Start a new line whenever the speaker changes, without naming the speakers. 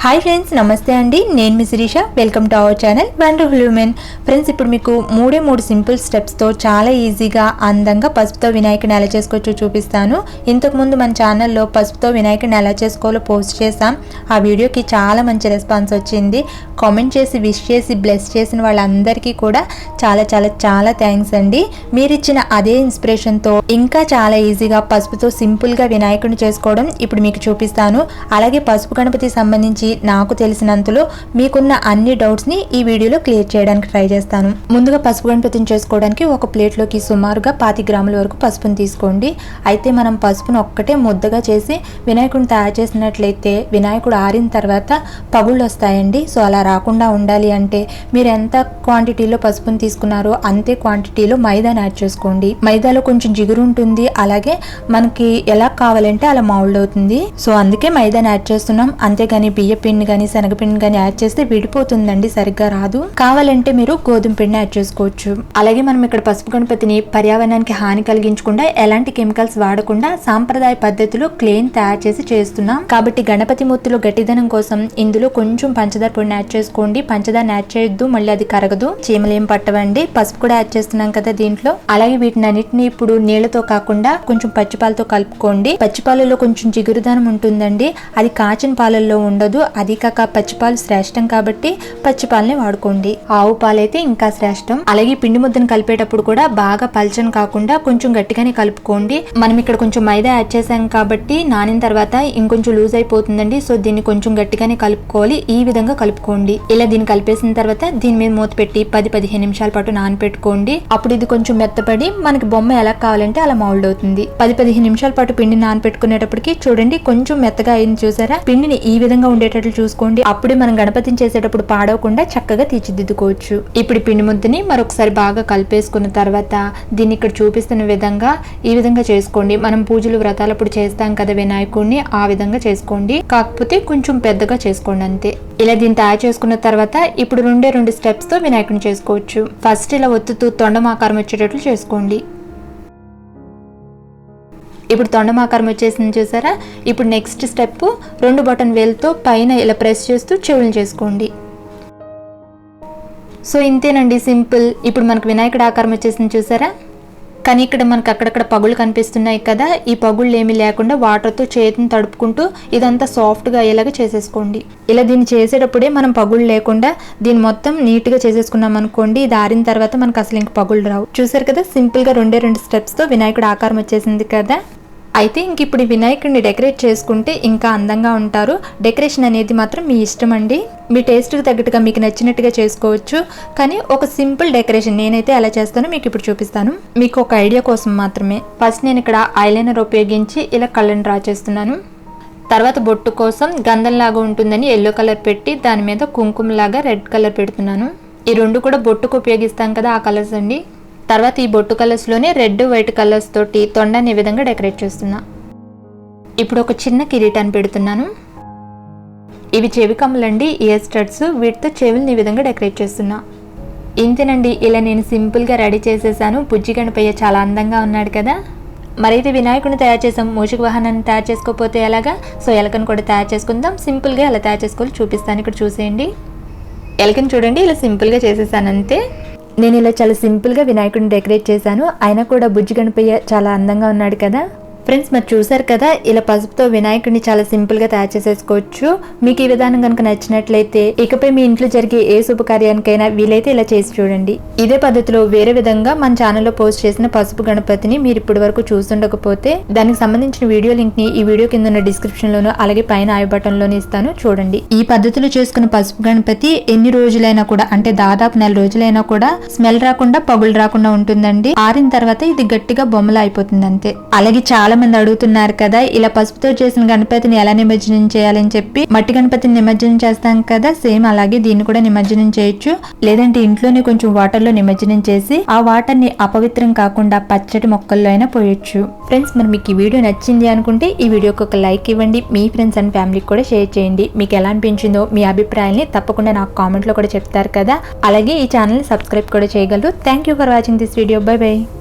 Hi friends, నమస్తే అండి. నేను మీ Sirisha. Welcome to our channel wonderful women. Friends, ఇప్పుడు మీకు మూడు సింపుల్ స్టెప్స్తో చాలా ఈజీగా అందంగా పసుపుతో వినాయకుడిని ఎలా చేసుకోవచ్చో చూపిస్తాను. ఇంతకుముందు మన ఛానల్లో పసుపుతో వినాయకుడిని ఎలా చేసుకోవాలో పోస్ట్ చేసాం. ఆ వీడియోకి చాలా మంచి రెస్పాన్స్ వచ్చింది. కామెంట్ చేసి విష్ చేసి బ్లెస్ చేసిన వాళ్ళందరికీ కూడా చాలా చాలా చాలా థ్యాంక్స్ అండి. మీరు ఇచ్చిన అదే ఇన్స్పిరేషన్తో ఇంకా చాలా ఈజీగా పసుపుతో సింపుల్గా వినాయకుడిని చేసుకోవడం ఇప్పుడు మీకు చూపిస్తాను. అలాగే పసుపు గణపతి సంబంధించి నాకు తెలిసినంతలో మీకున్న అన్ని డౌట్స్ ని ఈ వీడియోలో క్లియర్ చేయడానికి ట్రై చేస్తాను. ముందుగా పసుపు గణపతిని చేసుకోవడానికి ఒక ప్లేట్లోకి సుమారుగా 50 గ్రాముల వరకు పసుపుని తీసుకోండి. అయితే మనం పసుపును ఒక్కటే ముద్దగా చేసి వినాయకుడిని తయారు చేసినట్లయితే వినాయకుడు ఆరిన తర్వాత పగుళ్ళు వస్తాయండి. సో అలా రాకుండా ఉండాలి అంటే మీరు ఎంత క్వాంటిటీలో పసుపుని తీసుకున్నారో అంతే క్వాంటిటీలో మైదాని యాడ్ చేసుకోండి. మైదాలో కొంచెం జిగురు ఉంటుంది, అలాగే మనకి ఎలా కావాలంటే అలా మౌల్డ్ అవుతుంది. సో అందుకే మైదాని యాడ్ చేస్తున్నాం. అంతేగాని బియ్య పిండి కానీ శనగపిండి కానీ యాడ్ చేస్తే విడిపోతుందండి, సరిగ్గా రాదు. కావాలంటే మీరు గోధుమ పిండి యాడ్ చేసుకోవచ్చు. అలాగే మనం ఇక్కడ పసుపు గణపతిని పర్యావరణానికి హాని కలిగించకుండా ఎలాంటి కెమికల్స్ వాడకుండా సాంప్రదాయ పద్ధతిలో క్లేన్ తయారు చేసి చేస్తున్నాం. కాబట్టి గణపతి మూర్తిలో గట్టిదనం కోసం ఇందులో కొంచెం పంచదార పొడిని యాడ్ చేసుకోండి. పంచదారని యాడ్ చేయొద్దు, మళ్ళీ అది కరగదు, చీమలు ఏం పట్టవండి. పసుపు కూడా యాడ్ చేస్తున్నాం కదా దీంట్లో. అలాగే వీటిని అన్నిటిని ఇప్పుడు నీళ్లతో కాకుండా కొంచెం పచ్చిపాలతో కలుపుకోండి. పచ్చిపాలలో కొంచెం జిగురుదనం ఉంటుందండి, అది కాచిన పాలల్లో ఉండదు. అది కాక పచ్చిపాలు శ్రేష్టం కాబట్టి పచ్చిపాలని వాడుకోండి. ఆవు పాలైతే ఇంకా శ్రేష్టం. అలాగే పిండి ముద్దను కలిపేటప్పుడు కూడా బాగా పల్చని కాకుండా కొంచెం గట్టిగానే కలుపుకోండి. మనం ఇక్కడ కొంచెం మైదా యాడ్ చేసాం కాబట్టి నానిన తర్వాత ఇంకొంచెం లూజ్ అయిపోతుందండి. సో దీన్ని కొంచెం గట్టిగానే కలుపుకోవాలి. ఈ విధంగా కలుపుకోండి. ఇలా దీన్ని కలిపేసిన తర్వాత దీని మీద మూత పెట్టి 10-15 నిమిషాల పాటు నానపెట్టుకోండి. అప్పుడు ఇది కొంచెం మెత్తపడి మనకి బొమ్మ ఎలా కావాలంటే అలా మౌల్డ్ అవుతుంది. 10-15 నిమిషాల పాటు పిండి నానపెట్టుకునేటప్పటికి చూడండి కొంచెం మెత్తగా అయింది. చూసారా? పిండిని ఈ విధంగా ఉండేటట్లు చూసుకోండి. అప్పుడే మనం గణపతిని చేసేటప్పుడు పాడవకుండా చక్కగా తీర్చిదిద్దుకోవచ్చు. ఇప్పుడు పిండి ముద్దని మరొకసారి బాగా కలిపేసుకున్న తర్వాత దీన్ని ఇక్కడ చూపిస్తున్న విధంగా ఈ విధంగా చేసుకోండి. మనం పూజలు వ్రతాలప్పుడు చేస్తాం కదా వినాయకుడిని, ఆ విధంగా చేసుకోండి. కాకపోతే కొంచెం పెద్దగా చేసుకోండి అంతే. ఇలా దీన్ని తయారు చేసుకున్న తర్వాత ఇప్పుడు రెండు స్టెప్స్ తో వినాయకుడిని చేసుకోవచ్చు. ఫస్ట్ ఇలా ఒత్తుతూ తొండం ఆకారం వచ్చేటట్లు చేసుకోండి. ఇప్పుడు తొండమాకారం వచ్చేసింది చూసారా? ఇప్పుడు నెక్స్ట్ స్టెప్ 2 బటన్ వేలుతో పైన ఇలా ప్రెస్ చేస్తూ చెవులు చేసుకోండి. సో ఇంతేనండి, సింపుల్. ఇప్పుడు మనకు వినాయకుడి ఆకారం వచ్చేసింది చూసారా? కానీ ఇక్కడ మనకు అక్కడక్కడ పగుళ్ళు కనిపిస్తున్నాయి కదా, ఈ పగుళ్ళు ఏమీ లేకుండా వాటర్తో చేతిని తడుపుకుంటూ ఇదంతా సాఫ్ట్గా అయ్యేలాగా చేసేసుకోండి. ఇలా దీన్ని చేసేటప్పుడే మనం పగుళ్ళు లేకుండా దీన్ని మొత్తం నీట్గా చేసేసుకున్నాం అనుకోండి, ఇది ఆరిన తర్వాత మనకు అసలు ఇంక పగుళ్ళు రావు. చూసారు కదా, సింపుల్గా 2 స్టెప్స్తో వినాయకుడి ఆకారం వచ్చేసింది కదా. అయితే ఇంక ఇప్పుడు వినాయకుడిని డెకరేట్ చేసుకుంటే ఇంకా అందంగా ఉంటారు. డెకరేషన్ అనేది మాత్రం మీ ఇష్టం అండి. మీ టేస్ట్కి తగ్గట్టుగా మీకు నచ్చినట్టుగా చేసుకోవచ్చు. కానీ ఒక సింపుల్ డెకరేషన్ నేనైతే ఎలా చేస్తానో మీకు ఇప్పుడు చూపిస్తాను, మీకు ఒక ఐడియా కోసం మాత్రమే. ఫస్ట్ నేను ఇక్కడ ఐలైనర్ ఉపయోగించి ఇలా కళ్ళని డ్రా చేస్తున్నాను. తర్వాత బొట్టు కోసం గంధంలాగా ఉంటుందని ఎల్లో కలర్ పెట్టి దాని మీద కుంకుమలాగా రెడ్ కలర్ పెడుతున్నాను. ఈ 2 కూడా బొట్టుకు ఉపయోగిస్తాం కదా, ఆ కలర్స్ అండి. తర్వాత ఈ బొట్టు కలర్స్లోనే రెడ్ వైట్ కలర్స్ తోటి తొండాన్ని ఈ విధంగా డెకరేట్ చేస్తున్నా. ఇప్పుడు ఒక చిన్న కిరీటాన్ని పెడుతున్నాను. ఇవి చెవి కమ్మలండి, ఇయర్ స్టడ్స్. వీటితో చెవుల్ని ఈ విధంగా డెకరేట్ చేస్తున్నా. ఇంతేనండి, ఇలా నేను సింపుల్గా రెడీ చేసేసాను. బుజ్జి గణపయ్య చాలా అందంగా ఉన్నాడు కదా. మరైతే వినాయకుడిని తయారు చేసాం, మూషిక వాహనాన్ని తయారు చేసుకోకపోతే ఎలాగా? సో ఎలకను కూడా తయారు చేసుకుందాం. సింపుల్గా ఎలా తయారు చేసుకోవాలి చూపిస్తాను, ఇక్కడ చూసేయండి. ఎలకను చూడండి, ఇలా సింపుల్గా చేసేసాను అంతే. నేను ఇలా చాలా సింపుల్గా వినాయకుడిని డెకరేట్ చేశాను. అయినా కూడా బుజ్జి గణపయ్య చాలా అందంగా ఉన్నాడు కదా. ఫ్రెండ్స్, మరి చూసారు కదా, ఇలా పసుపుతో వినాయకుడిని చాలా సింపుల్గా తయారు చేసేసుకోవచ్చు. మీకు ఈ విధానం కనుక నచ్చినట్లయితే ఇకపై మీ ఇంట్లో జరిగే ఏ శుభకార్యానికైనా వీలైతే ఇలా చేసి చూడండి. ఇదే పద్ధతిలో వేరే విధంగా మన ఛానల్లో పోస్ట్ చేసిన పసుపు గణపతిని మీరు ఇప్పటి వరకు చూస్తుండకపోతే దానికి సంబంధించిన వీడియో లింక్ ని ఈ వీడియో కింద ఉన్న డిస్క్రిప్షన్ లోను అలాగే పైన ఐ బటన్ లోనే ఇస్తాను, చూడండి. ఈ పద్ధతిలో చేసుకున్న పసుపు గణపతి ఎన్ని రోజులైనా కూడా, అంటే దాదాపు 4 రోజులైనా కూడా స్మెల్ రాకుండా పగులు రాకుండా ఉంటుందండి. ఆరిన తర్వాత ఇది గట్టిగా బొమ్మలా అయిపోతుంది అంతే. అలాగే చాలా మంది అడుగుతున్నారు కదా, ఇలా పసుపుతో చేసిన గణపతిని ఎలా నిమజ్జనం చేయాలని చెప్పి. మట్టి గణపతిని నిమజ్జనం చేస్తాం కదా, సేమ్ అలాగే దీన్ని కూడా నిమజ్జనం చేయొచ్చు. లేదంటే ఇంట్లోనే కొంచెం వాటర్ లో నిమజ్జనం చేసి ఆ వాటర్ ని అపవిత్రం కాకుండా పచ్చటి మొక్కల్లో అయినా పోయొచ్చు. ఫ్రెండ్స్, మరి మీకు ఈ వీడియో నచ్చింది అనుకుంటే ఈ వీడియోకి ఒక లైక్ ఇవ్వండి. మీ ఫ్రెండ్స్ అండ్ ఫ్యామిలీకి కూడా షేర్ చేయండి. మీకు ఎలా అనిపించిందో మీ అభిప్రాయాన్ని తప్పకుండా నాకు కామెంట్ లో కూడా చెప్తారు కదా. అలాగే ఈ ఛానల్ ని సబ్స్క్రైబ్ కూడా చేయగలరు. Thank you for watching this video. By by.